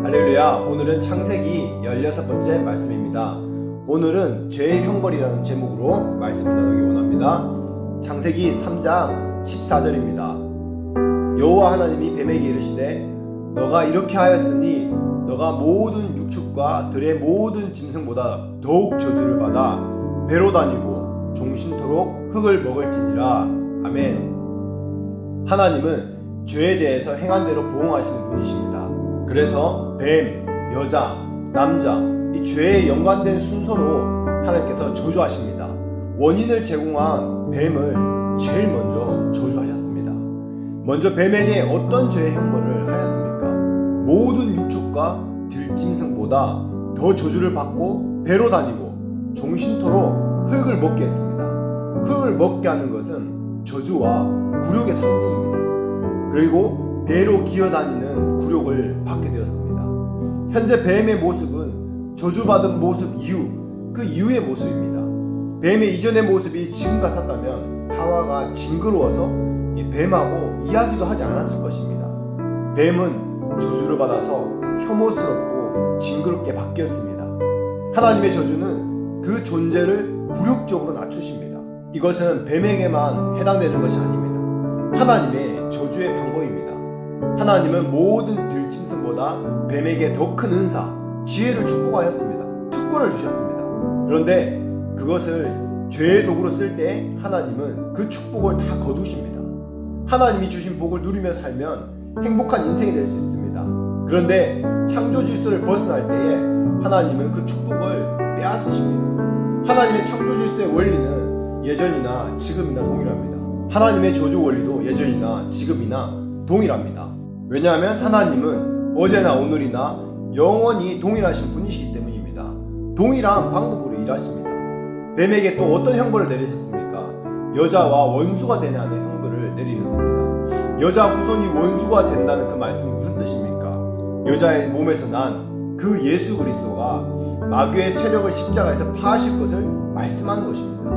할렐루야. 오늘은 창세기 16번째 말씀입니다. 오늘은 죄의 형벌이라는 제목으로 말씀을 나누기 원합니다. 창세기 3장 14절입니다. 여호와 하나님이 뱀에게 이르시되 너가 이렇게 하였으니 너가 모든 육축과 들의 모든 짐승보다 더욱 저주를 받아 배로 다니고 종신토록 흙을 먹을지니라. 아멘. 하나님은 죄에 대해서 행한 대로 보응하시는 분이십니다. 그래서 뱀, 여자, 남자 이 죄에 연관된 순서로 하나님께서 저주하십니다. 원인을 제공한 뱀을 제일 먼저 저주하셨습니다. 먼저 뱀에게 어떤 죄의 형벌을 하셨습니까? 모든 육축과 들짐승보다 더 저주를 받고 배로 다니고 종신토록 흙을 먹게 했습니다. 흙을 먹게 하는 것은 저주와 굴욕의 상징입니다. 그리고 배로 기어다니는 굴욕을 받게 되었습니다. 현재 뱀의 모습은 저주받은 모습 이후, 그 이후의 모습입니다. 뱀의 이전의 모습이 지금 같았다면 하와가 징그러워서 뱀하고 이야기도 하지 않았을 것입니다. 뱀은 저주를 받아서 혐오스럽고 징그럽게 바뀌었습니다. 하나님의 저주는 그 존재를 굴욕적으로 낮추십니다. 이것은 뱀에게만 해당되는 것이 아닙니다. 하나님의 저주의 방법입니다. 하나님은 모든 들짐승보다 뱀에게 더 큰 은사, 지혜를 축복하였습니다. 특권을 주셨습니다. 그런데 그것을 죄의 도구로 쓸 때 하나님은 그 축복을 다 거두십니다. 하나님이 주신 복을 누리며 살면 행복한 인생이 될 수 있습니다. 그런데 창조 질서를 벗어날 때에 하나님은 그 축복을 빼앗으십니다. 하나님의 창조 질서의 원리는 예전이나 지금이나 동일합니다. 하나님의 저주 원리도 예전이나 지금이나 동일합니다. 왜냐하면 하나님은 어제나 오늘이나 영원히 동일하신 분이시기 때문입니다. 동일한 방법으로 일하십니다. 뱀에게 또 어떤 형벌을 내리셨습니까? 여자와 원수가 되냐 하는 형벌을 내리셨습니다. 여자 후손이 원수가 된다는 그 말씀이 무슨 뜻입니까? 여자의 몸에서 난 그 예수 그리스도가 마귀의 세력을 십자가에서 파하실 것을 말씀하는 것입니다.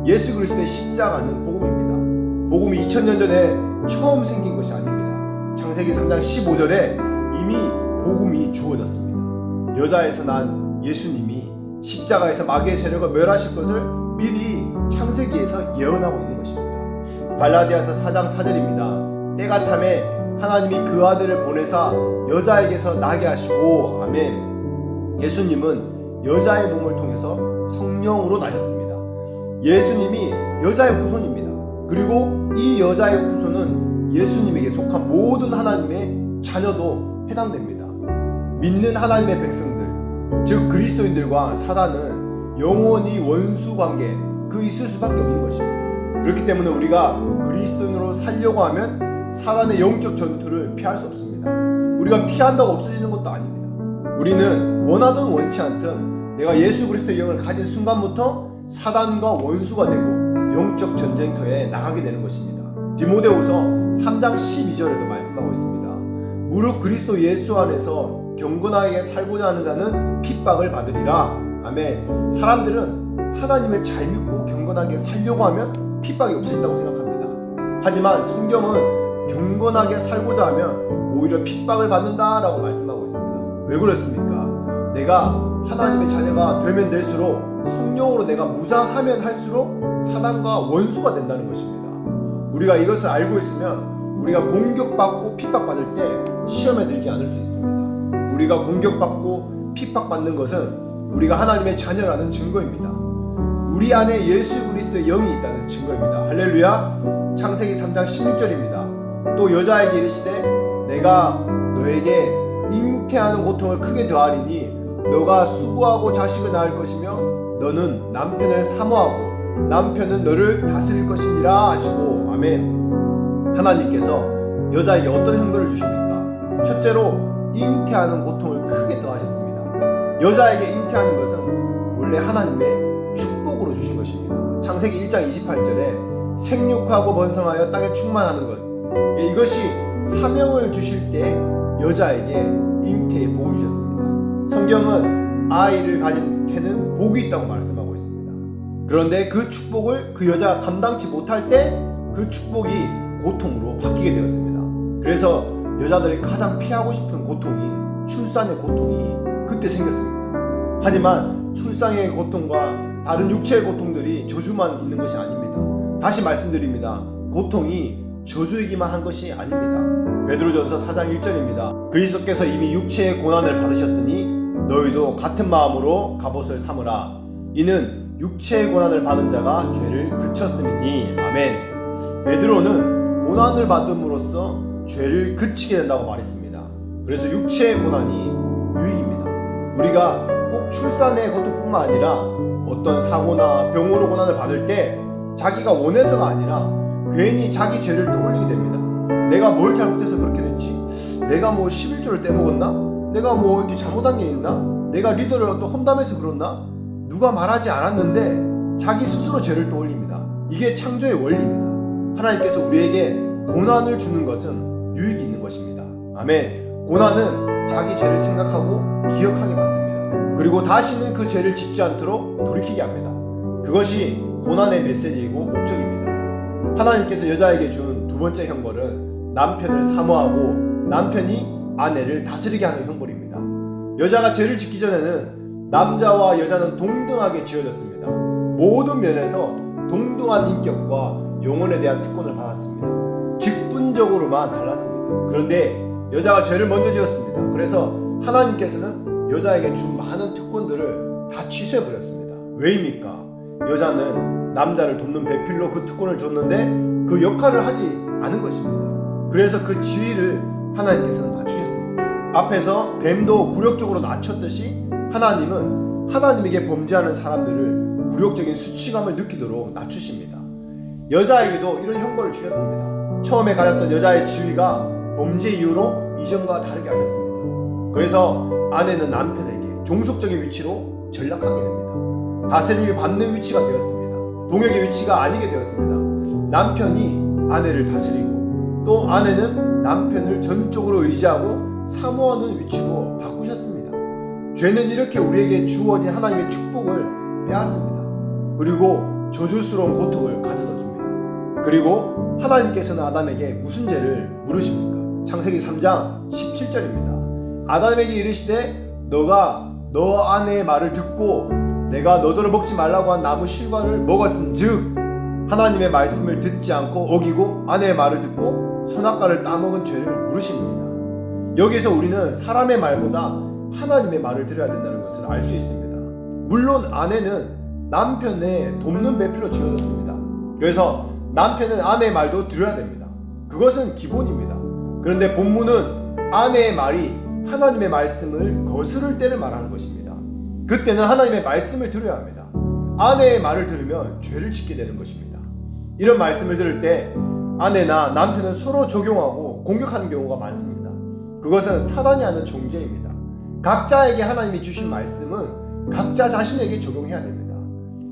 예수 그리스도의 십자가는 복음입니다. 복음이 2000년 전에 처음 생긴 것이 아닙니다. 창세기 3장 15절에 이미 복음이 주어졌습니다. 여자에서 난 예수님이 십자가에서 마귀의 세력을 멸하실 것을 미리 창세기에서 예언하고 있는 것입니다. 갈라디아서 4장 4절입니다. 때가 참에 하나님이 그 아들을 보내사 여자에게서 나게 하시고 아멘. 예수님은 여자의 몸을 통해서 성령으로 나셨습니다. 예수님이 여자의 후손입니다. 그리고 이 여자의 후손은 예수님에게 속한 모든 하나님의 자녀도 해당됩니다. 믿는 하나님의 백성들, 즉 그리스도인들과 사단은 영원히 원수 관계 있을 수밖에 없는 것입니다. 그렇기 때문에 우리가 그리스도인으로 살려고 하면 사단의 영적 전투를 피할 수 없습니다. 우리가 피한다고 없어지는 것도 아닙니다. 우리는 원하든 원치 않든 내가 예수 그리스도의 영을 가진 순간부터 사단과 원수가 되고 영적 전쟁터에 나가게 되는 것입니다. 디모데후서 3장 12절에도 말씀하고 있습니다. 무릇 그리스도 예수 안에서 경건하게 살고자 하는 자는 핍박을 받으리라. 아멘. 사람들은 하나님을 잘 믿고 경건하게 살려고 하면 핍박이 없어진다고 생각합니다. 하지만 성경은 경건하게 살고자 하면 오히려 핍박을 받는다라고 말씀하고 있습니다. 왜 그렇습니까? 내가 하나님의 자녀가 되면 될수록 성령으로 내가 무장하면 할수록 사단과 원수가 된다는 것입니다. 우리가 이것을 알고 있으면 우리가 공격받고 핍박받을 때 시험에 들지 않을 수 있습니다. 우리가 공격받고 핍박받는 것은 우리가 하나님의 자녀라는 증거입니다. 우리 안에 예수 그리스도의 영이 있다는 증거입니다. 할렐루야. 창세기 3장 16절입니다. 또 여자에게 이르시되 내가 너에게 잉태하는 고통을 크게 더하리니 너가 수고하고 자식을 낳을 것이며 너는 남편을 사모하고 남편은 너를 다스릴 것이니라 하시고 아멘. 하나님께서 여자에게 어떤 형벌을 주십니까? 첫째로 잉태하는 고통을 크게 더하셨습니다. 여자에게 잉태하는 것은 원래 하나님의 축복으로 주신 것입니다. 창세기 1장 28절에 생육하고 번성하여 땅에 충만하는 것, 이것이 사명을 주실 때 여자에게 잉태의 복을 주셨습니다. 성경은 아이를 가진 태는 복이 있다고 말씀하고 있습니다. 그런데 그 축복을 그 여자가 감당치 못할 때 그 축복이 고통으로 바뀌게 되었습니다. 그래서 여자들이 가장 피하고 싶은 고통인 출산의 고통이 그때 생겼습니다. 하지만 출산의 고통과 다른 육체의 고통들이 저주만 있는 것이 아닙니다. 다시 말씀드립니다. 고통이 저주이기만 한 것이 아닙니다. 베드로전서 4장 1절입니다. 그리스도께서 이미 육체의 고난을 받으셨으니 너희도 같은 마음으로 갑옷을 삼으라. 이는 육체의 고난을 받은 자가 죄를 그쳤음이니. 아멘. 베드로는 고난을 받음으로써 죄를 그치게 된다고 말했습니다. 그래서 육체의 고난이 유익입니다. 우리가 꼭 출산의 고통뿐만 아니라 어떤 사고나 병으로 고난을 받을 때 자기가 원해서가 아니라 괜히 자기 죄를 떠올리게 됩니다. 내가 뭘 잘못해서 그렇게 됐지? 내가 뭐 11조를 떼먹었나? 내가 뭐 이렇게 잘못한 게 있나? 내가 리더를 또 험담해서 그렇나? 누가 말하지 않았는데 자기 스스로 죄를 떠올립니다. 이게 창조의 원리입니다. 하나님께서 우리에게 고난을 주는 것은 유익이 있는 것입니다. 아멘. 고난은 자기 죄를 생각하고 기억하게 만듭니다. 그리고 다시는 그 죄를 짓지 않도록 돌이키게 합니다. 그것이 고난의 메시지이고 목적입니다. 하나님께서 여자에게 준 두 번째 형벌은 남편을 사모하고 남편이 아내를 다스리게 하는 형벌입니다. 여자가 죄를 짓기 전에는 남자와 여자는 동등하게 지어졌습니다. 모든 면에서 동등한 인격과 영혼에 대한 특권을 받았습니다. 직분적으로만 달랐습니다. 그런데 여자가 죄를 먼저 지었습니다. 그래서 하나님께서는 여자에게 준 많은 특권들을 다 취소해버렸습니다. 왜입니까? 여자는 남자를 돕는 배필로 그 특권을 줬는데 그 역할을 하지 않은 것입니다. 그래서 그 지위를 하나님께서는 낮추셨습니다. 앞에서 뱀도 굴욕적으로 낮췄듯이 하나님은 하나님에게 범죄하는 사람들을 굴욕적인 수치감을 느끼도록 낮추십니다. 여자에게도 이런 형벌을 주셨습니다. 처음에 가졌던 여자의 지위가 범죄 이후로 이전과 다르게 하셨습니다. 그래서 아내는 남편에게 종속적인 위치로 전락하게 됩니다. 다스림을 받는 위치가 되었습니다. 동역의 위치가 아니게 되었습니다. 남편이 아내를 다스리고 또 아내는 남편을 전적으로 의지하고 사모하는 위치로 바꾸셨습니다. 죄는 이렇게 우리에게 주어진 하나님의 축복을 빼앗습니다. 그리고 저주스러운 고통을 가져다 줍니다. 그리고 하나님께서는 아담에게 무슨 죄를 물으십니까? 창세기 3장 17절입니다. 아담에게 이르시되 너가 너 아내의 말을 듣고 내가 너더러 먹지 말라고 한 나무 실과를 먹었은즉 하나님의 말씀을 듣지 않고 어기고 아내의 말을 듣고 선악과를 따먹은 죄를 물으십니다. 여기에서 우리는 사람의 말보다 하나님의 말을 들어야 된다는 것을 알 수 있습니다. 물론 아내는 남편의 돕는 배필로 지어졌습니다. 그래서 남편은 아내의 말도 들어야 됩니다. 그것은 기본입니다. 그런데 본문은 아내의 말이 하나님의 말씀을 거스를 때를 말하는 것입니다. 그때는 하나님의 말씀을 들어야 합니다. 아내의 말을 들으면 죄를 짓게 되는 것입니다. 이런 말씀을 들을 때 아내나 남편은 서로 적용하고 공격하는 경우가 많습니다. 그것은 사단이 하는 정죄입니다. 각자에게 하나님이 주신 말씀은 각자 자신에게 적용해야 됩니다.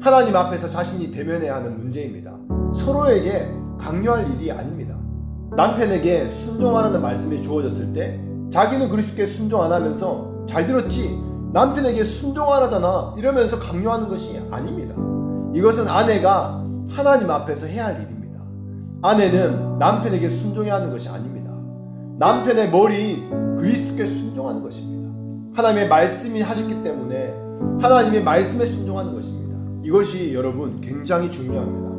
하나님 앞에서 자신이 대면해야 하는 문제입니다. 서로에게 강요할 일이 아닙니다. 남편에게 순종하라는 말씀이 주어졌을 때 자기는 그리스도께 순종 안 하면서 잘 들었지? 남편에게 순종하라잖아 이러면서 강요하는 것이 아닙니다. 이것은 아내가 하나님 앞에서 해야 할 일입니다. 아내는 남편에게 순종해야 하는 것이 아닙니다. 남편의 머리인 그리스도께 순종하는 것입니다. 하나님의 말씀이 하셨기 때문에 하나님의 말씀에 순종하는 것입니다. 이것이 여러분 굉장히 중요합니다.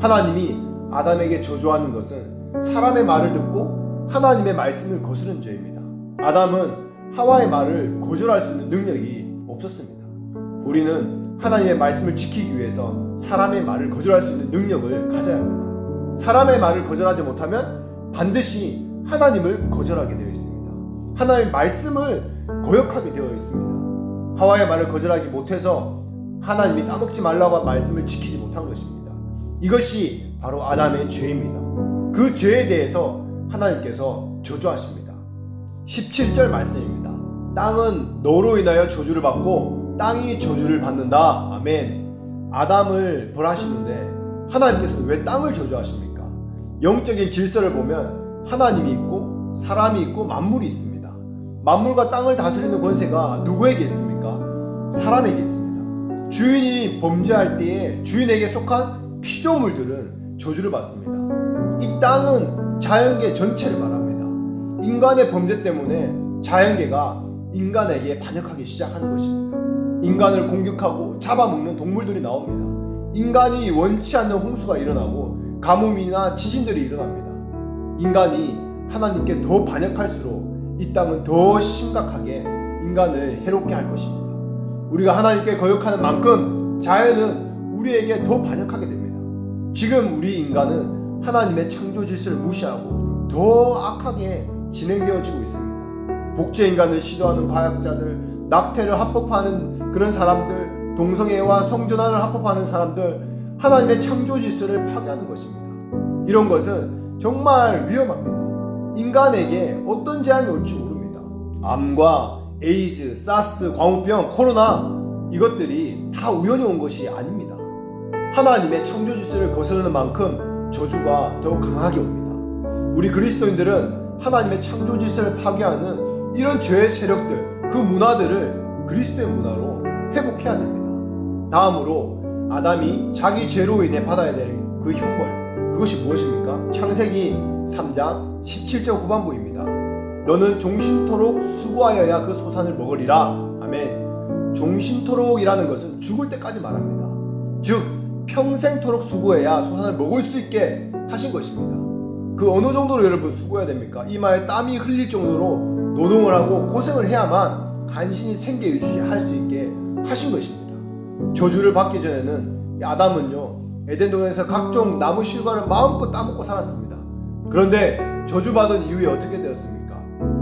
하나님이 아담에게 저주하는 것은 사람의 말을 듣고 하나님의 말씀을 거스른 죄입니다. 아담은 하와의 말을 거절할 수 있는 능력이 없었습니다. 우리는 하나님의 말씀을 지키기 위해서 사람의 말을 거절할 수 있는 능력을 가져야 합니다. 사람의 말을 거절하지 못하면 반드시 하나님을 거절하게 되어 있습니다. 하나님의 말씀을 거역하게 되어 있습니다. 하와의 말을 거절하기 못해서 하나님이 따먹지 말라고 한 말씀을 지키지 못한 것입니다. 이것이 바로 아담의 죄입니다. 그 죄에 대해서 하나님께서 저주하십니다. 17절 말씀입니다. 땅은 너로 인하여 저주를 받고 땅이 저주를 받는다. 아멘. 아담을 벌하시는데 하나님께서는 왜 땅을 저주하십니까? 영적인 질서를 보면 하나님이 있고 사람이 있고 만물이 있습니다. 만물과 땅을 다스리는 권세가 누구에게 있습니까? 사람에게 있습니다. 주인이 범죄할 때에 주인에게 속한 피조물들은 저주를 받습니다. 이 땅은 자연계 전체를 말합니다. 인간의 범죄 때문에 자연계가 인간에게 반역하기 시작하는 것입니다. 인간을 공격하고 잡아먹는 동물들이 나옵니다. 인간이 원치 않는 홍수가 일어나고 가뭄이나 지진들이 일어납니다. 인간이 하나님께 더 반역할수록 이 땅은 더 심각하게 인간을 해롭게 할 것입니다. 우리가 하나님께 거역하는 만큼 자연은 우리에게 더 반역하게 됩니다. 지금 우리 인간은 하나님의 창조 질서를 무시하고 더 악하게 진행되어지고 있습니다. 복제인간을 시도하는 과학자들, 낙태를 합법화하는 그런 사람들, 동성애와 성전환을 합법화하는 사람들, 하나님의 창조 질서를 파괴하는 것입니다. 이런 것은 정말 위험합니다. 인간에게 어떤 재앙이 올지 모릅니다. 암과 에이즈, 사스, 광우병, 코로나, 이것들이 다 우연히 온 것이 아닙니다. 하나님의 창조 질서를 거스르는 만큼 저주가 더욱 강하게 옵니다. 우리 그리스도인들은 하나님의 창조 질서를 파괴하는 이런 죄의 세력들, 그 문화들을 그리스도의 문화로 회복해야 됩니다. 다음으로 아담이 자기 죄로 인해 받아야 될 그 형벌, 그것이 무엇입니까? 창세기 3장 17절 후반부입니다. 너는 종신토록 수고하여야 그 소산을 먹으리라. 아멘. 종신토록이라는 것은 죽을 때까지 말합니다. 즉 평생토록 수고해야 소산을 먹을 수 있게 하신 것입니다. 그 어느 정도로 여러분 수고해야 됩니까? 이마에 땀이 흘릴 정도로 노동을 하고 고생을 해야만 간신히 생계 유지할 수 있게 하신 것입니다. 저주를 받기 전에는 아담은요, 에덴 동산에서 각종 나무 실과를 마음껏 따먹고 살았습니다. 그런데 저주받은 이후에 어떻게 되었습니까?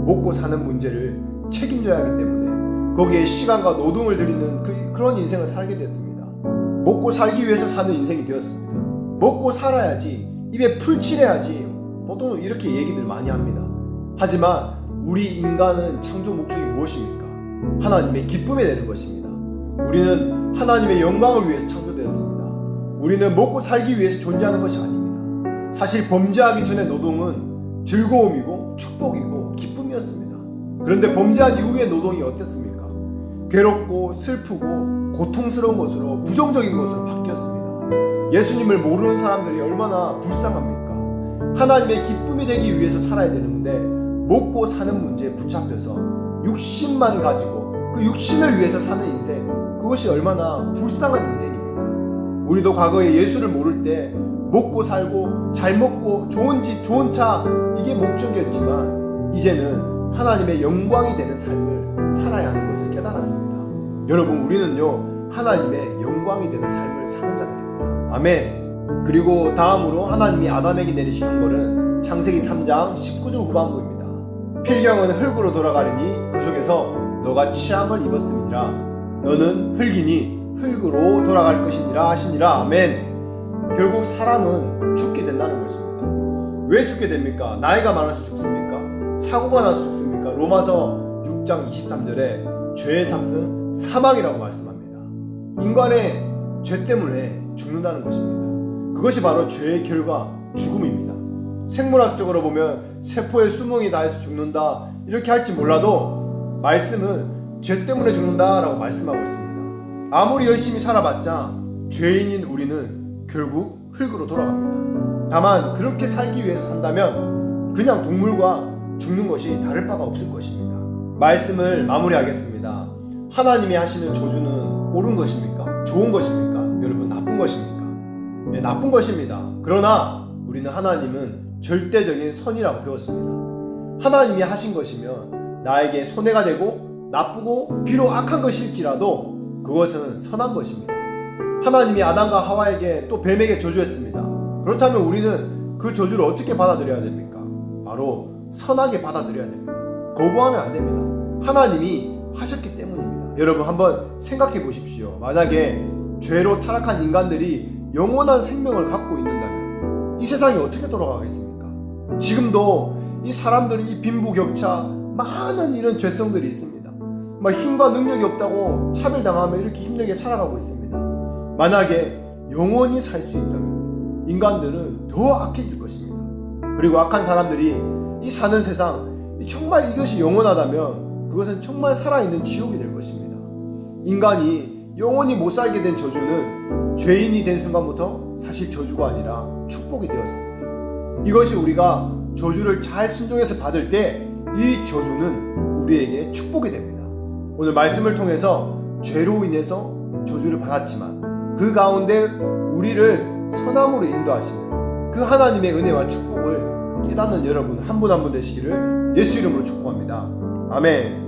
먹고 사는 문제를 책임져야 하기 때문에 거기에 시간과 노동을 들이는 그런 인생을 살게 되었습니다. 먹고 살기 위해서 사는 인생이 되었습니다. 먹고 살아야지, 입에 풀 칠해야지, 보통 이렇게 얘기들 많이 합니다. 하지만 우리 인간은 창조 목적이 무엇입니까? 하나님의 기쁨에 내는 것입니다. 우리는 하나님의 영광을 위해서 창조되었습니다. 우리는 먹고 살기 위해서 존재하는 것이 아닙니다. 사실 범죄하기 전에 노동은 즐거움이고 축복이고 기쁨이었습니다. 그런데 범죄한 이후의 노동이 어땠습니까? 괴롭고 슬프고 고통스러운 것으로, 부정적인 것으로 바뀌었습니다. 예수님을 모르는 사람들이 얼마나 불쌍합니까? 하나님의 기쁨이 되기 위해서 살아야 되는데 먹고 사는 문제에 붙잡혀서 육신만 가지고 그 육신을 위해서 사는 인생, 그것이 얼마나 불쌍한 인생입니까? 우리도 과거에 예수를 모를 때 먹고 살고 잘 먹고 좋은 집 좋은 차, 이게 목적이었지만 이제는 하나님의 영광이 되는 삶을 살아야 하는 것을 깨달았습니다. 여러분, 우리는요 하나님의 영광이 되는 삶을 사는 자들입니다. 아멘. 그리고 다음으로 하나님이 아담에게 내리신 형벌은 창세기 3장 19절 후반부입니다. 필경은 흙으로 돌아가리니 그 속에서 너가 취함을 입었음이니라. 너는 흙이니 흙으로 돌아갈 것이니라 하시니라. 아멘. 결국 사람은 죽게 된다는 것입니다. 왜 죽게 됩니까? 나이가 많아서 죽습니까? 사고가 나서 죽습니까? 로마서 6장 23절에 죄의 삭은 사망이라고 말씀합니다. 인간의 죄 때문에 죽는다는 것입니다. 그것이 바로 죄의 결과, 죽음입니다. 생물학적으로 보면 세포에 수명이 다해서 죽는다, 이렇게 할지 몰라도 말씀은 죄 때문에 죽는다라고 말씀하고 있습니다. 아무리 열심히 살아봤자 죄인인 우리는 결국 흙으로 돌아갑니다. 다만 그렇게 살기 위해서 산다면 그냥 동물과 죽는 것이 다를 바가 없을 것입니다. 말씀을 마무리하겠습니다. 하나님이 하시는 저주는 옳은 것입니까? 좋은 것입니까? 여러분, 나쁜 것입니까? 네, 나쁜 것입니다. 그러나 우리는 하나님은 절대적인 선이라고 배웠습니다. 하나님이 하신 것이면 나에게 손해가 되고 나쁘고 비록 악한 것일지라도 그것은 선한 것입니다. 하나님이 아담과 하와에게 또 뱀에게 저주했습니다. 그렇다면 우리는 그 저주를 어떻게 받아들여야 됩니까? 바로 선하게 받아들여야 됩니다. 거부하면 안 됩니다. 하나님이 하셨기 때문입니다. 여러분, 한번 생각해 보십시오. 만약에 죄로 타락한 인간들이 영원한 생명을 갖고 있는다면 이 세상이 어떻게 돌아가겠습니까? 지금도 이 사람들이 이 빈부격차, 많은 이런 죄성들이 있습니다. 막 힘과 능력이 없다고 차별당하며 이렇게 힘들게 살아가고 있습니다. 만약에 영원히 살 수 있다면 인간들은 더 악해질 것입니다. 그리고 악한 사람들이 이 사는 세상, 정말 이것이 영원하다면 그것은 정말 살아있는 지옥이 될 것입니다. 인간이 영원히 못 살게 된 저주는 죄인이 된 순간부터 사실 저주가 아니라 축복이 되었습니다. 이것이 우리가 저주를 잘 순종해서 받을 때 이 저주는 우리에게 축복이 됩니다. 오늘 말씀을 통해서 죄로 인해서 저주를 받았지만 그 가운데 우리를 선함으로 인도하시는 그 하나님의 은혜와 축복을 깨닫는 여러분 한 분 한 분 되시기를 예수 이름으로 축복합니다. 아멘.